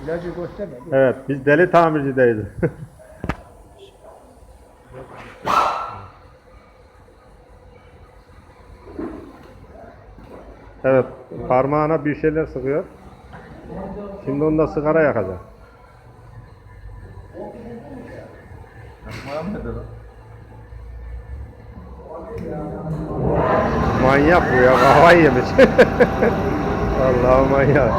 İlacı gösterme. Evet, biz deli tamircideyiz. Evet, parmağına bir şeyler sıkıyor. Şimdi onda sigara yakacak. Yapmaya mı dedi lan? Manyak bu ya, kafayı yemiş. Vallahi manyak.